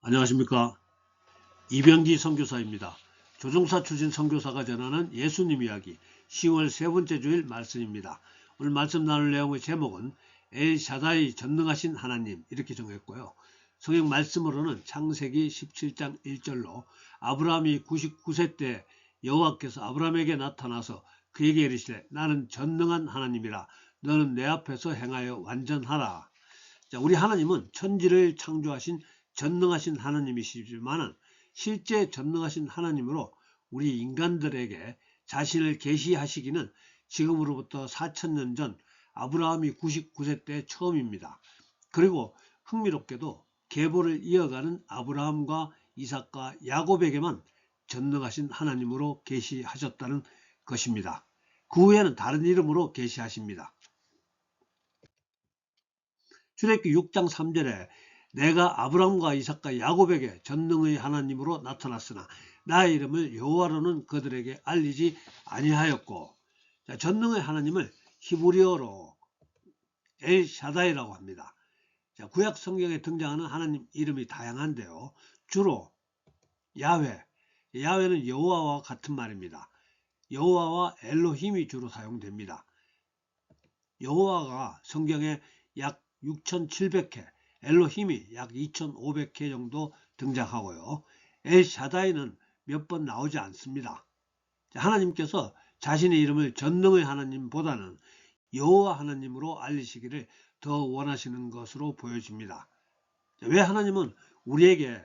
안녕하십니까. 이병기 선교사입니다. 조종사 출신 선교사가 전하는 예수님 이야기 10월 세 번째 주일 말씀입니다. 오늘 말씀 나눌 내용의 제목은 엘샤다이 전능하신 하나님 이렇게 정했고요. 성경 말씀으로는 창세기 17장 1절로 아브라함이 99세 때 여호와께서 아브라함에게 나타나서 그에게 이르시되 나는 전능한 하나님이라 너는 내 앞에서 행하여 완전하라. 자, 우리 하나님은 천지를 창조하신 전능하신 하나님이시지만 실제 전능하신 하나님으로 우리 인간들에게 자신을 계시하시기는 지금으로부터 4000년 전 아브라함이 99세 때 처음입니다. 그리고 흥미롭게도 계보를 이어가는 아브라함과 이삭과 야곱에게만 전능하신 하나님으로 계시하셨다는 것입니다. 그 후에는 다른 이름으로 계시하십니다. 출애굽기 6장 3절에 내가 아브라함과 이삭과 야곱에게 전능의 하나님으로 나타났으나 나의 이름을 여호와로는 그들에게 알리지 아니하였고, 전능의 하나님을 히브리어로 엘샤다이라고 합니다. 구약 성경에 등장하는 하나님 이름이 다양한데요. 주로 야훼는 여호와와 같은 말입니다. 여호와와 엘로힘이 주로 사용됩니다. 여호와가 성경에 약 6700회, 엘로힘이 약 2500회 정도 등장하고요. 엘샤다이는 몇 번 나오지 않습니다. 하나님께서 자신의 이름을 전능의 하나님보다는 여호와 하나님으로 알리시기를 더 원하시는 것으로 보여집니다. 왜 하나님은 우리에게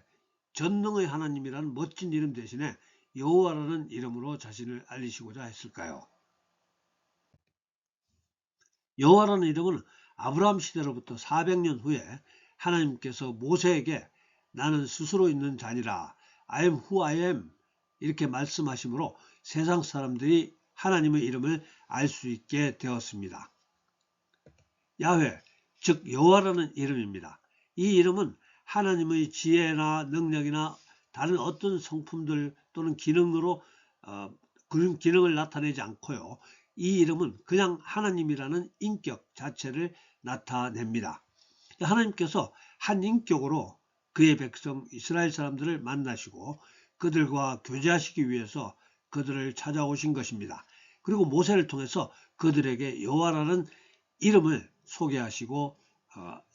전능의 하나님이라는 멋진 이름 대신에 여호와라는 이름으로 자신을 알리시고자 했을까요? 여호와라는 이름은 아브라함 시대로부터 400년 후에 하나님께서 모세에게 나는 스스로 있는 자니라 I am who I am 이렇게 말씀하시므로 세상 사람들이 하나님의 이름을 알 수 있게 되었습니다. 야훼, 즉 여호와라는 이름입니다. 이 이름은 하나님의 지혜나 능력이나 다른 어떤 성품들 또는 기능으로 기능을 나타내지 않고요. 이 이름은 그냥 하나님이라는 인격 자체를 나타냅니다. 하나님께서 한 인격으로 그의 백성 이스라엘 사람들을 만나시고 그들과 교제하시기 위해서 그들을 찾아오신 것입니다. 그리고 모세를 통해서 그들에게 여호와라는 이름을 소개하시고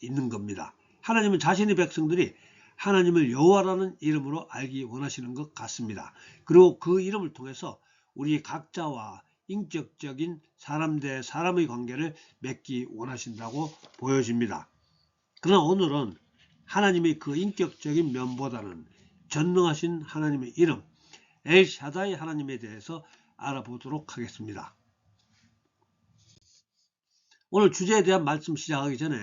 있는 겁니다. 하나님은 자신의 백성들이 하나님을 여호와라는 이름으로 알기 원하시는 것 같습니다. 그리고 그 이름을 통해서 우리 각자와 인격적인 사람 대 사람의 관계를 맺기 원하신다고 보여집니다. 그러나 오늘은 하나님의 그 인격적인 면보다는 전능하신 하나님의 이름 엘샤다이 하나님에 대해서 알아보도록 하겠습니다. 오늘 주제에 대한 말씀 시작하기 전에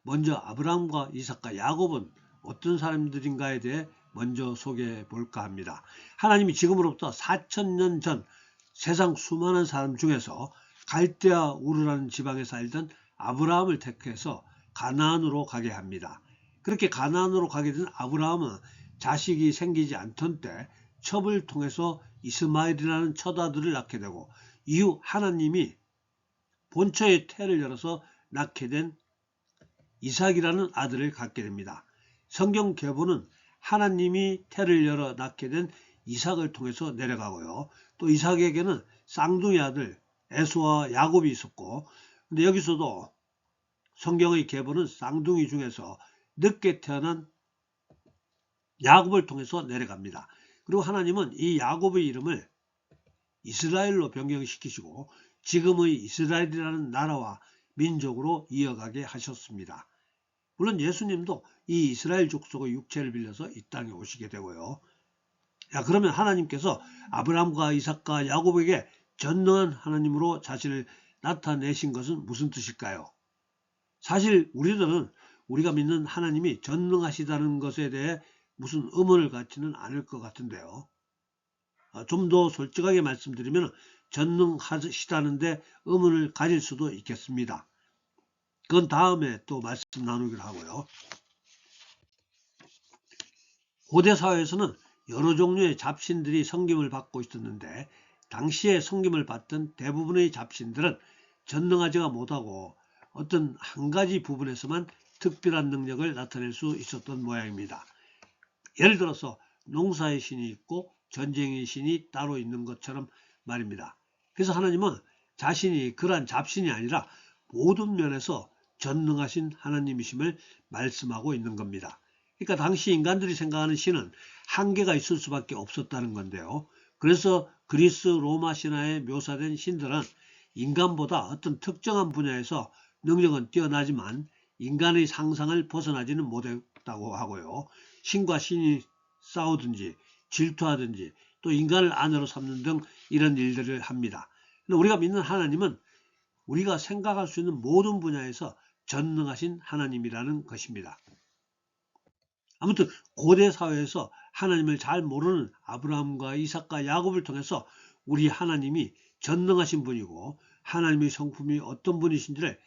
먼저 아브라함과 이삭과 야곱은 어떤 사람들인가에 대해 먼저 소개해 볼까 합니다. 하나님이 지금으로부터 4000년 전 세상 수많은 사람 중에서 갈대아 우르라는 지방에 살던 아브라함을 택해서 가나안으로 가게 합니다. 그렇게 가나안으로 가게 된 아브라함은 자식이 생기지 않던 때 첩을 통해서 이스마엘이라는 첫 아들을 낳게 되고 이후 하나님이 본처의 태를 열어서 낳게 된 이삭이라는 아들을 갖게 됩니다. 성경 계보는 하나님이 태를 열어 낳게 된 이삭을 통해서 내려가고요. 또 이삭에게는 쌍둥이 아들 에서와 야곱이 있었고, 근데 여기서도 성경의 계보는 쌍둥이 중에서 늦게 태어난 야곱을 통해서 내려갑니다. 그리고 하나님은 이 야곱의 이름을 이스라엘로 변경시키시고 지금의 이스라엘이라는 나라와 민족으로 이어가게 하셨습니다. 물론 예수님도 이 이스라엘 족속의 육체를 빌려서 이 땅에 오시게 되고요. 그러면 하나님께서 아브라함과 이삭과 야곱에게 전능한 하나님으로 자신을 나타내신 것은 무슨 뜻일까요? 사실 우리들은 우리가 믿는 하나님이 전능하시다는 것에 대해 무슨 의문을 갖지는 않을 것 같은데요. 좀 더 솔직하게 말씀드리면 전능하시다는데 의문을 가질 수도 있겠습니다. 그건 다음에 또 말씀 나누기로 하고요. 고대 사회에서는 여러 종류의 잡신들이 섬김을 받고 있었는데 당시에 섬김을 받던 대부분의 잡신들은 전능하지가 못하고 어떤 한 가지 부분에서만 특별한 능력을 나타낼 수 있었던 모양입니다. 예를 들어서 농사의 신이 있고 전쟁의 신이 따로 있는 것처럼 말입니다. 그래서 하나님은 자신이 그러한 잡신이 아니라 모든 면에서 전능하신 하나님이심을 말씀하고 있는 겁니다. 그러니까 당시 인간들이 생각하는 신은 한계가 있을 수밖에 없었다는 건데요. 그래서 그리스 로마 신화에 묘사된 신들은 인간보다 어떤 특정한 분야에서 능력은 뛰어나지만 인간의 상상을 벗어나지는 못했다고 하고요. 신과 신이 싸우든지 질투하든지 또 인간을 아내로 삼는 등 이런 일들을 합니다. 우리가 믿는 하나님은 우리가 생각할 수 있는 모든 분야에서 전능하신 하나님이라는 것입니다. 아무튼 고대 사회에서 하나님을 잘 모르는 아브라함과 이삭과 야곱을 통해서 우리 하나님이 전능하신 분이고 하나님의 성품이 어떤 분이신지를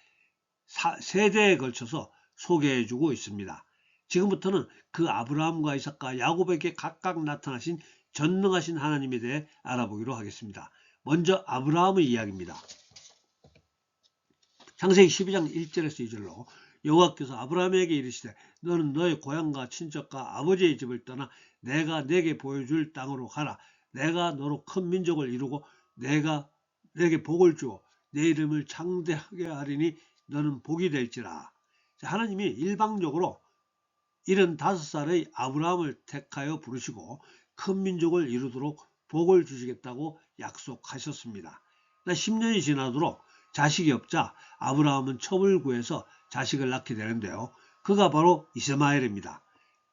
세대에 걸쳐서 소개해주고 있습니다. 지금부터는 그 아브라함과 이삭과 야곱에게 각각 나타나신 전능하신 하나님에 대해 알아보기로 하겠습니다. 먼저 아브라함의 이야기입니다. 창세기 12장 1절에서 2절로 여호와께서 아브라함에게 이르시되 너는 너의 고향과 친척과 아버지의 집을 떠나 내가 내게 보여줄 땅으로 가라. 내가 너로 큰 민족을 이루고 내가 내게 복을 주어 내 이름을 창대하게 하리니 너는 복이 될지라. 하나님이 일방적으로 75살의 아브라함을 택하여 부르시고 큰 민족을 이루도록 복을 주시겠다고 약속하셨습니다. 10년이 지나도록 자식이 없자 아브라함은 첩을 구해서 자식을 낳게 되는데요. 그가 바로 이스마엘입니다.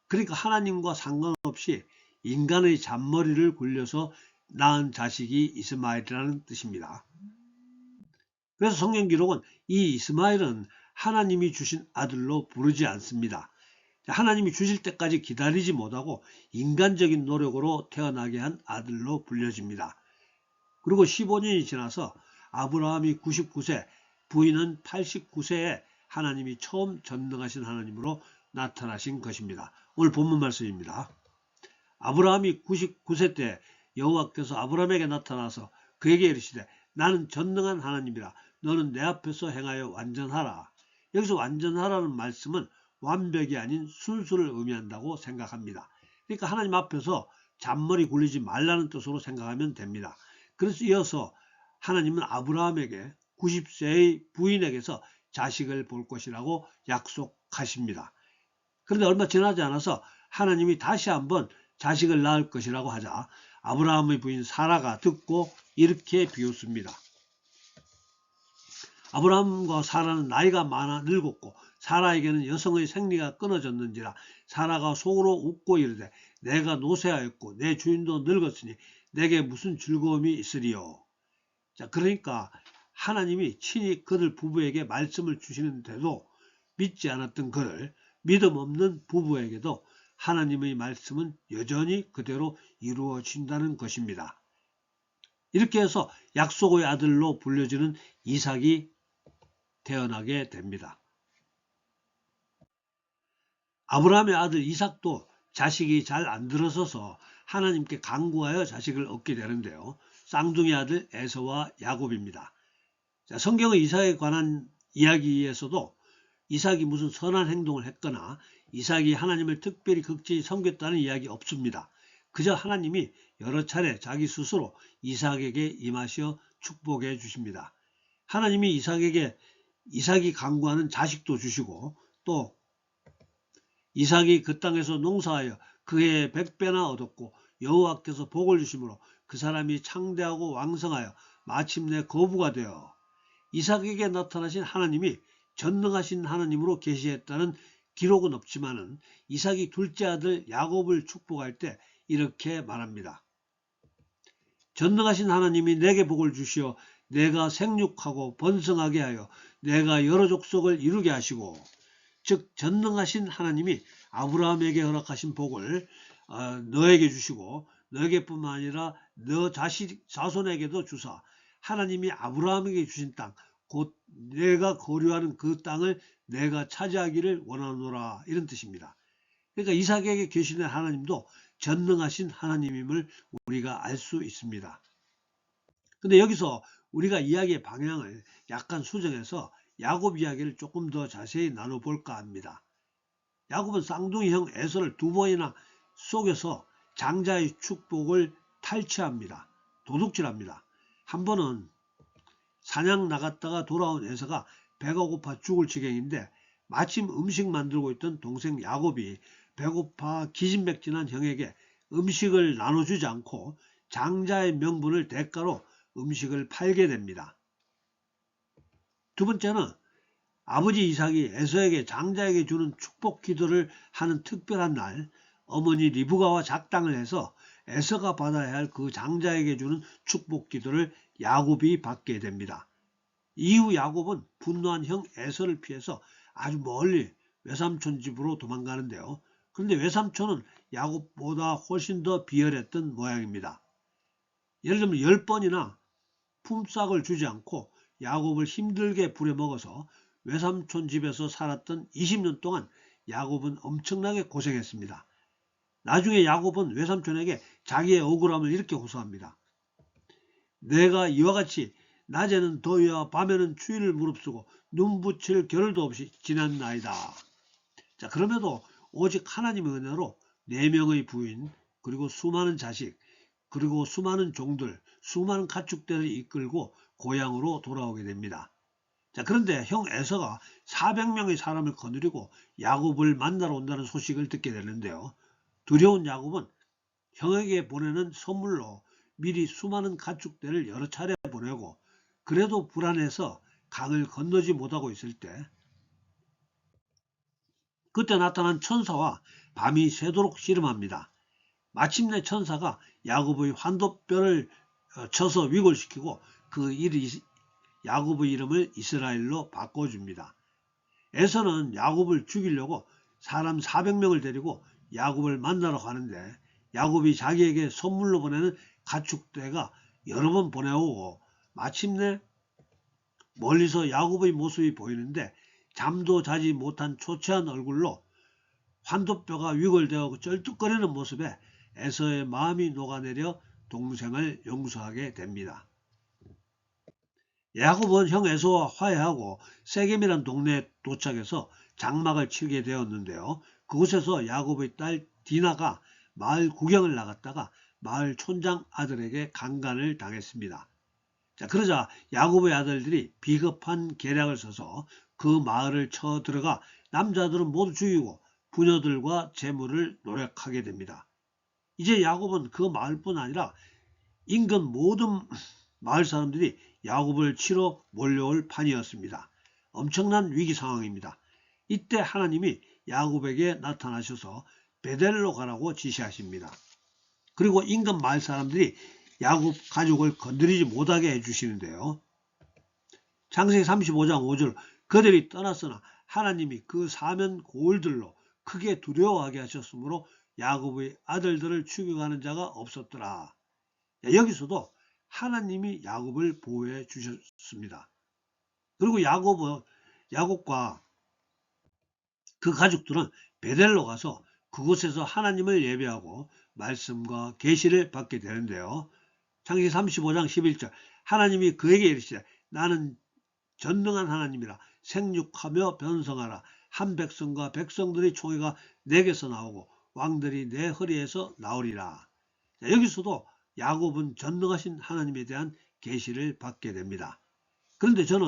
그러니까 하나님과 상관없이 인간의 잔머리를 굴려서 낳은 자식이 이스마엘이라는 뜻입니다. 그래서 성경 기록은 이 이스마엘은 하나님이 주신 아들로 부르지 않습니다. 하나님이 주실 때까지 기다리지 못하고 인간적인 노력으로 태어나게 한 아들로 불려집니다. 그리고 15년이 지나서 아브라함이 99세, 부인은 89세에 하나님이 처음 전능하신 하나님으로 나타나신 것입니다. 오늘 본문 말씀입니다. 아브라함이 99세 때 여호와께서 아브라함에게 나타나서 그에게 이르시되 나는 전능한 하나님이라 너는 내 앞에서 행하여 완전하라. 여기서 완전하라는 말씀은 완벽이 아닌 순수를 의미한다고 생각합니다. 그러니까 하나님 앞에서 잔머리 굴리지 말라는 뜻으로 생각하면 됩니다. 그래서 이어서 하나님은 아브라함에게 90세의 부인에게서 자식을 볼 것이라고 약속하십니다. 그런데 얼마 지나지 않아서 하나님이 다시 한번 자식을 낳을 것이라고 하자 아브라함의 부인 사라가 듣고 이렇게 비웃습니다. 아브라함과 사라는 나이가 많아 늙었고 사라에게는 여성의 생리가 끊어졌는지라 사라가 속으로 웃고 이르되 내가 노쇠하였고 내 주인도 늙었으니 내게 무슨 즐거움이 있으리요. 자, 그러니까 하나님이 친히 그들 부부에게 말씀을 주시는데도 믿지 않았던 그를 믿음 없는 부부에게도 하나님의 말씀은 여전히 그대로 이루어진다는 것입니다. 이렇게 해서 약속의 아들로 불려지는 이삭이 태어나게 됩니다. 아브라함의 아들 이삭도 자식이 잘 안 들어서서 하나님께 간구하여 자식을 얻게 되는데요. 쌍둥이 아들 에서와 야곱입니다. 자, 성경의 이삭에 관한 이야기에서도 이삭이 무슨 선한 행동을 했거나 이삭이 하나님을 특별히 극진히 섬겼다는 이야기 없습니다. 그저 하나님이 여러 차례 자기 스스로 이삭에게 임하시어 축복해 주십니다. 하나님이 이삭이 간구하는 자식도 주시고 또 이삭이 그 땅에서 농사하여 그해 100배나 얻었고 여호와께서 복을 주심으로 그 사람이 창대하고 왕성하여 마침내 거부가 되어 이삭에게 나타나신 하나님이 전능하신 하나님으로 계시했다는 기록은 없지만은 이삭이 둘째 아들 야곱을 축복할 때 이렇게 말합니다. 전능하신 하나님이 내게 복을 주시어 내가 생육하고 번성하게 하여 내가 여러 족속을 이루게 하시고, 즉 전능하신 하나님이 아브라함에게 허락하신 복을 너에게 주시고 너에게뿐만 아니라 너 자손에게도 주사 하나님이 아브라함에게 주신 땅, 곧 내가 거류하는 그 땅을 내가 차지하기를 원하노라, 이런 뜻입니다. 그러니까 이삭에게 계시는 하나님도 전능하신 하나님임을 우리가 알 수 있습니다. 근데 여기서 우리가 이야기의 방향을 약간 수정해서 야곱 이야기를 조금 더 자세히 나눠볼까 합니다. 야곱은 쌍둥이 형 에서를 2번이나 속에서 장자의 축복을 탈취합니다. 도둑질합니다. 한 번은 사냥 나갔다가 돌아온 에서가 배가 고파 죽을 지경인데 마침 음식 만들고 있던 동생 야곱이 배고파 기진맥진한 형에게 음식을 나눠주지 않고 장자의 명분을 대가로 음식을 팔게 됩니다. 두 번째는 아버지 이삭이 에서에게 장자에게 주는 축복 기도를 하는 특별한 날, 어머니 리브가와 작당을 해서 에서가 받아야 할 그 장자에게 주는 축복 기도를 야곱이 받게 됩니다. 이후 야곱은 분노한 형 에서를 피해서 아주 멀리 외삼촌 집으로 도망가는데요. 그런데 외삼촌은 야곱보다 훨씬 더 비열했던 모양입니다. 예를 들면 10번이나 품삯을 주지 않고 야곱을 힘들게 부려먹어서 외삼촌 집에서 살았던 20년 동안 야곱은 엄청나게 고생했습니다. 나중에 야곱은 외삼촌에게 자기의 억울함을 이렇게 호소합니다. 내가 이와 같이 낮에는 더위와 밤에는 추위를 무릅쓰고 눈 붙일 겨를도 없이 지냈나이다. 자, 그럼에도 오직 하나님의 은혜로 4명의 부인, 그리고 수많은 자식, 그리고 수많은 종들, 수많은 가축들을 이끌고 고향으로 돌아오게 됩니다. 자, 그런데 형 에서가 400명의 사람을 거느리고 야곱을 만나러 온다는 소식을 듣게 되는데요. 두려운 야곱은 형에게 보내는 선물로 미리 수많은 가축들을 여러 차례 보내고 그래도 불안해서 강을 건너지 못하고 있을 때 그때 나타난 천사와 밤이 새도록 씨름합니다. 마침내 천사가 야곱의 환도뼈를 쳐서 위골시키고 그 야곱의 이름을 이스라엘로 바꿔줍니다. 에서는 야곱을 죽이려고 사람 400명을 데리고 야곱을 만나러 가는데 야곱이 자기에게 선물로 보내는 가축대가 여러 번 보내오고 마침내 멀리서 야곱의 모습이 보이는데 잠도 자지 못한 초췌한 얼굴로 환도뼈가 위골되어 쩔뚝거리는 모습에 에서의 마음이 녹아내려 동생을 용서하게 됩니다. 야곱은 형 에서와 화해하고 세겜이란 동네에 도착해서 장막을 치게 되었는데요. 그곳에서 야곱의 딸 디나가 마을 구경을 나갔다가 마을 촌장 아들에게 강간을 당했습니다. 자, 그러자 야곱의 아들들이 비겁한 계략을 써서 그 마을을 쳐들어가 남자들은 모두 죽이고 부녀들과 재물을 노력하게 됩니다. 이제 야곱은 그 마을뿐 아니라 인근 모든 마을 사람들이 야곱을 치러 몰려올 판이었습니다. 엄청난 위기 상황입니다. 이때 하나님이 야곱에게 나타나셔서 베델로 가라고 지시하십니다. 그리고 인근 마을 사람들이 야곱 가족을 건드리지 못하게 해주시는데요. 창세기 35장 5절 그들이 떠났으나 하나님이 그 사면 고을들로 크게 두려워하게 하셨으므로 야곱의 아들들을 죽여가는 자가 없었더라. 여기서도 하나님이 야곱을 보호해 주셨습니다. 그리고 야곱과 그 가족들은 베델로 가서 그곳에서 하나님을 예배하고 말씀과 계시를 받게 되는데요. 창세기 35장 11절 하나님이 그에게 이르시되 나는 전능한 하나님이라 생육하며 변성하라. 한 백성과 백성들의 총회가 내게서 나오고 왕들이 내 허리에서 나오리라. 자, 여기서도 야곱은 전능하신 하나님에 대한 계시를 받게 됩니다. 그런데 저는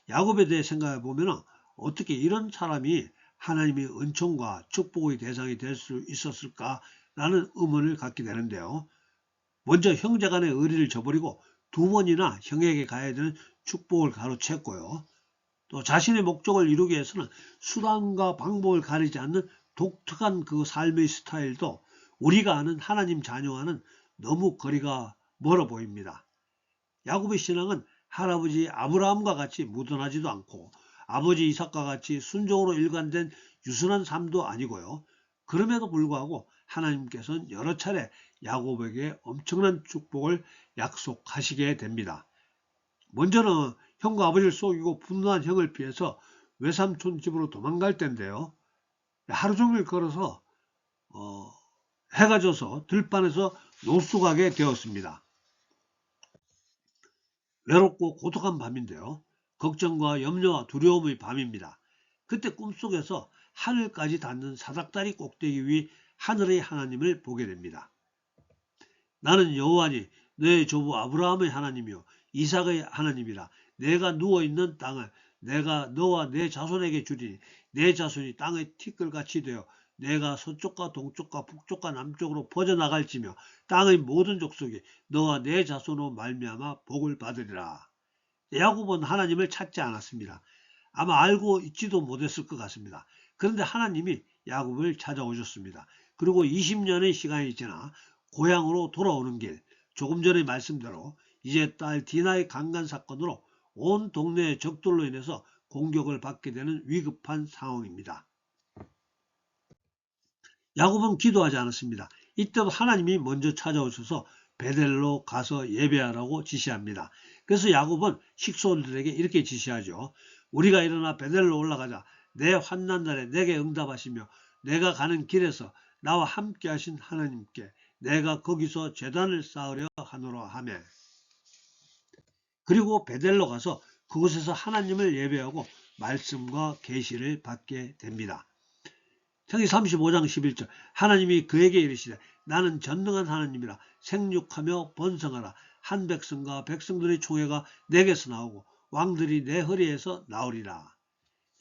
야곱에 대해 생각해 보면 어떻게 이런 사람이 하나님의 은총과 축복의 대상이 될 수 있었을까라는 의문을 갖게 되는데요. 먼저 형제간의 의리를 저버리고 2번이나 형에게 가야 되는 축복을 가로챘고요. 또 자신의 목적을 이루기 위해서는 수단과 방법을 가리지 않는 독특한 그 삶의 스타일도 우리가 아는 하나님 자녀와는 너무 거리가 멀어 보입니다. 야곱의 신앙은 할아버지 아브라함과 같이 무던하지도 않고 아버지 이삭과 같이 순종으로 일관된 유순한 삶도 아니고요. 그럼에도 불구하고 하나님께서는 여러 차례 야곱에게 엄청난 축복을 약속하시게 됩니다. 먼저는 형과 아버지를 속이고 분노한 형을 피해서 외삼촌 집으로 도망갈 때인데요. 하루 종일 걸어서 해가 져서 들판에서 노숙하게 되었습니다. 외롭고 고독한 밤인데요. 걱정과 염려와 두려움의 밤입니다. 그때 꿈속에서 하늘까지 닿는 사닥다리 꼭대기 위 하늘의 하나님을 보게 됩니다. 나는 여호와니 너의 조부 아브라함의 하나님이요 이삭의 하나님이라. 내가 누워있는 땅을 내가 너와 내 자손에게 주리니 내 자손이 땅의 티끌같이 되어 내가 서쪽과 동쪽과 북쪽과 남쪽으로 퍼져나갈지며 땅의 모든 족속이 너와 내 자손으로 말미암아 복을 받으리라. 야곱은 하나님을 찾지 않았습니다. 아마 알고 있지도 못했을 것 같습니다. 그런데 하나님이 야곱을 찾아오셨습니다. 그리고 20년의 시간이 지나 고향으로 돌아오는 길, 조금 전에 말씀대로 이제 딸 디나의 강간 사건으로 온 동네의 적들로 인해서 공격을 받게 되는 위급한 상황입니다. 야곱은 기도하지 않았습니다. 이때도 하나님이 먼저 찾아오셔서 베델로 가서 예배하라고 지시합니다. 그래서 야곱은 식솔들에게 이렇게 지시하죠. 우리가 일어나 베델로 올라가자. 내 환난 날에 내게 응답하시며 내가 가는 길에서 나와 함께 하신 하나님께 내가 거기서 제단을 쌓으려 하노라 하며, 그리고 베델로 가서 그곳에서 하나님을 예배하고 말씀과 계시를 받게 됩니다. 창세기 35장 11절 하나님이 그에게 이르시되 나는 전능한 하나님이라 생육하며 번성하라. 한 백성과 백성들의 총회가 내게서 나오고 왕들이 내 허리에서 나오리라.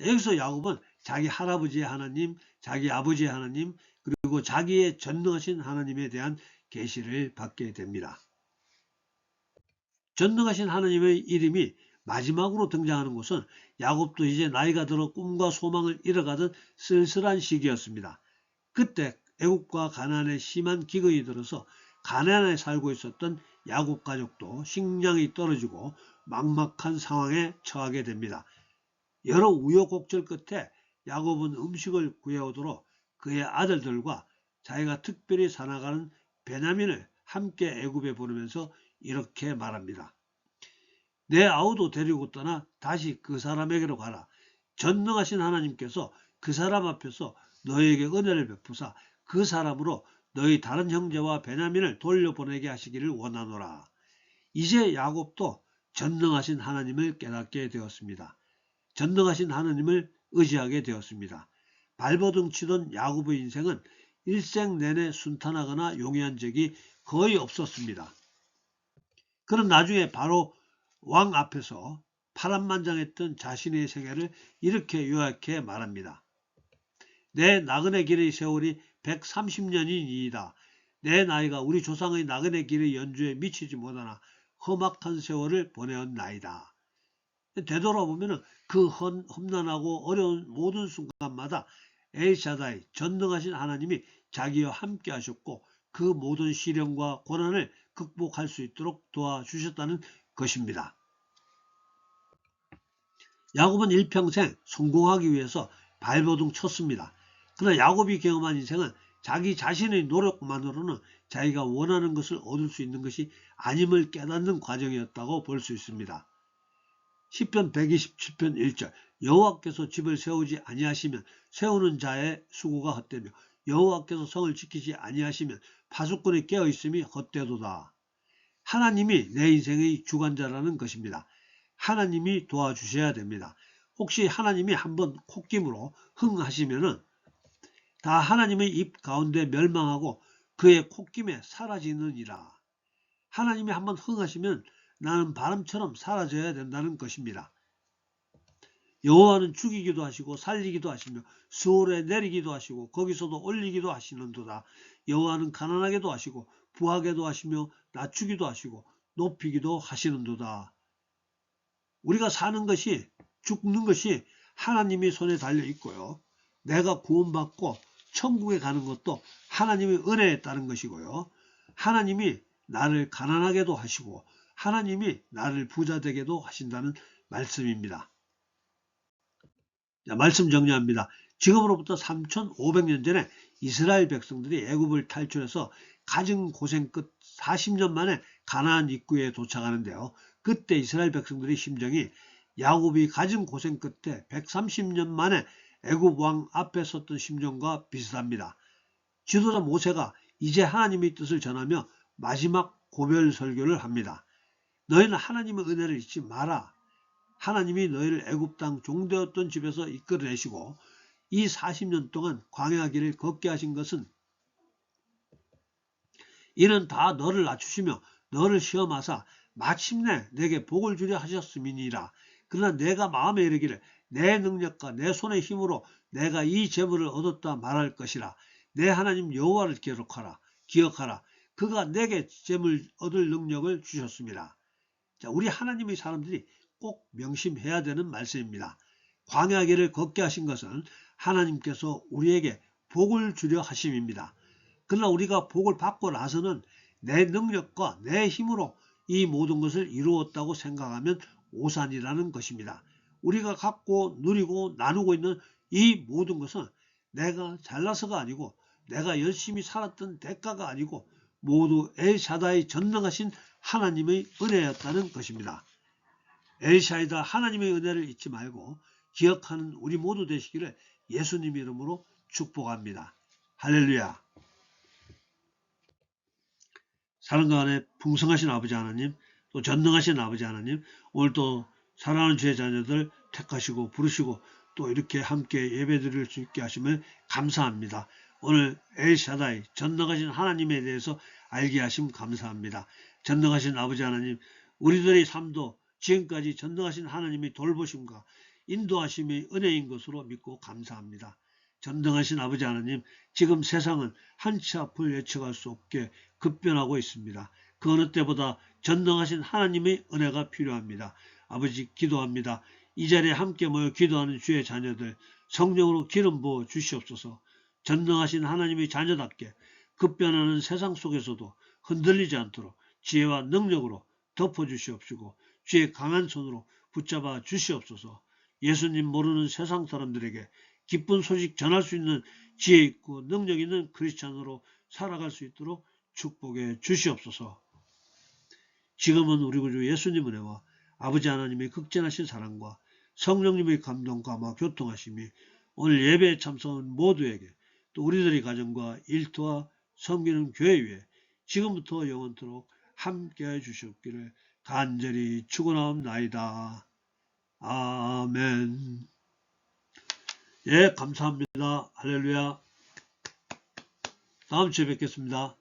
여기서 야곱은 자기 할아버지의 하나님, 자기 아버지의 하나님, 그리고 자기의 전능하신 하나님에 대한 계시를 받게 됩니다. 전능하신 하나님의 이름이 마지막으로 등장하는 것은 야곱도 이제 나이가 들어 꿈과 소망을 잃어가던 쓸쓸한 시기였습니다. 그때 애국과 가나안에 심한 기근이 들어서 가나안에 살고 있었던 야곱 가족도 식량이 떨어지고 막막한 상황에 처하게 됩니다. 여러 우여곡절 끝에 야곱은 음식을 구해오도록 그의 아들들과 자기가 특별히 살아가는 베냐민을 함께 애굽에 보내면서 이렇게 말합니다. 내 아우도 데리고 떠나 다시 그 사람에게로 가라. 전능하신 하나님께서 그 사람 앞에서 너에게 은혜를 베푸사 그 사람으로 너희 다른 형제와 베냐민을 돌려보내게 하시기를 원하노라. 이제 야곱도 전능하신 하나님을 깨닫게 되었습니다. 전능하신 하나님을 의지하게 되었습니다. 발버둥 치던 야곱의 인생은 일생 내내 순탄하거나 용이한 적이 거의 없었습니다. 그는 나중에 바로 왕 앞에서 파란만장했던 자신의 생애를 이렇게 요약해 말합니다. 내 나그네 길의 세월이 130년이니이다. 내 나이가 우리 조상의 나그네 길의 연주에 미치지 못하나 험악한 세월을 보내온 나이다. 되돌아보면 그 험난하고 어려운 모든 순간마다 엘샤다이 전능하신 하나님이 자기와 함께 하셨고 그 모든 시련과 고난을 극복할 수 있도록 도와주셨다는 것입니다. 야곱은 일평생 성공하기 위해서 발버둥 쳤습니다. 그러나 야곱이 경험한 인생은 자기 자신의 노력만으로는 자기가 원하는 것을 얻을 수 있는 것이 아님을 깨닫는 과정이었다고 볼 수 있습니다. 시편 127편 1절 여호와께서 집을 세우지 아니하시면 세우는 자의 수고가 헛되며 여호와께서 성을 지키지 아니하시면 파수꾼이 깨어있음이 헛되도다. 하나님이 내 인생의 주관자라는 것입니다. 하나님이 도와주셔야 됩니다. 혹시 하나님이 한번 콧김으로 흥 하시면은 다 하나님의 입 가운데 멸망하고 그의 콧김에 사라지느니라. 하나님이 한번 흥 하시면 나는 바람처럼 사라져야 된다는 것입니다. 여호와는 죽이기도 하시고 살리기도 하시며 수월에 내리기도 하시고 거기서도 올리기도 하시는도다. 여호와는 가난하게도 하시고 부하게도 하시며 낮추기도 하시고 높이기도 하시는도다. 우리가 사는 것이 죽는 것이 하나님의 손에 달려 있고요. 내가 구원받고 천국에 가는 것도 하나님의 은혜에 따른 것이고요. 하나님이 나를 가난하게도 하시고 하나님이 나를 부자되게도 하신다는 말씀입니다. 자, 말씀 정리합니다. 지금으로부터 3500년 전에 이스라엘 백성들이 애굽을 탈출해서 가진 고생 끝 40년 만에 가나안 입구에 도착하는데요. 그때 이스라엘 백성들의 심정이 야곱이 가진 고생 끝에 130년 만에 애굽 왕 앞에 섰던 심정과 비슷합니다. 지도자 모세가 이제 하나님의 뜻을 전하며 마지막 고별 설교를 합니다. 너희는 하나님의 은혜를 잊지 마라. 하나님이 너희를 애굽 땅 종되었던 집에서 이끌어내시고 이 40년 동안 광야 길을 걷게 하신 것은 이는 다 너를 낮추시며 너를 시험하사 마침내 내게 복을 주려 하셨음이니라. 그러나 내가 마음에 이르기를 내 능력과 내 손의 힘으로 내가 이 재물을 얻었다 말할 것이라. 내 하나님 여호와를 기억하라. 그가 내게 재물 얻을 능력을 주셨습니다. 자, 우리 하나님의 사람들이 꼭 명심해야 되는 말씀입니다. 광야길을 걷게 하신 것은 하나님께서 우리에게 복을 주려 하심입니다. 그러나 우리가 복을 받고 나서는 내 능력과 내 힘으로 이 모든 것을 이루었다고 생각하면 오산이라는 것입니다. 우리가 갖고 누리고 나누고 있는 이 모든 것은 내가 잘나서가 아니고 내가 열심히 살았던 대가가 아니고 모두 엘샤다이 전능하신 하나님의 은혜였다는 것입니다. 엘샤이다 하나님의 은혜를 잊지 말고 기억하는 우리 모두 되시기를 예수님 이름으로 축복합니다. 할렐루야. 사랑과 안에 풍성하신 아버지 하나님, 또 전능하신 아버지 하나님, 오늘 또 사랑하는 주의 자녀들 택하시고 부르시고 또 이렇게 함께 예배드릴 수 있게 하심을 감사합니다. 오늘 엘샤다이 전능하신 하나님에 대해서 알게 하심 감사합니다. 전능하신 아버지 하나님, 우리들의 삶도 지금까지 전능하신 하나님의 돌보심과 인도하심의 은혜인 것으로 믿고 감사합니다. 전능하신 아버지 하나님, 지금 세상은 한치 앞을 예측할 수 없게 급변하고 있습니다. 그 어느 때보다 전능하신 하나님의 은혜가 필요합니다. 아버지 기도합니다. 이 자리에 함께 모여 기도하는 주의 자녀들 성령으로 기름 부어 주시옵소서. 전능하신 하나님의 자녀답게 급변하는 세상 속에서도 흔들리지 않도록 지혜와 능력으로 덮어주시옵시고 주의 강한 손으로 붙잡아 주시옵소서. 예수님 모르는 세상 사람들에게 기쁜 소식 전할 수 있는 지혜 있고 능력 있는 크리스찬으로 살아갈 수 있도록 축복해 주시옵소서. 지금은 우리 구주 예수님 은혜와 아버지 하나님의 극진하신 사랑과 성령님의 감동과 교통하심이 오늘 예배에 참석한 모두에게 또 우리들의 가정과 일터와 섬기는 교회 위에 지금부터 영원토록 함께해 주시옵기를 간절히 축원하옵나이다. 아멘. 예, 감사합니다. 할렐루야. 다음 주에 뵙겠습니다.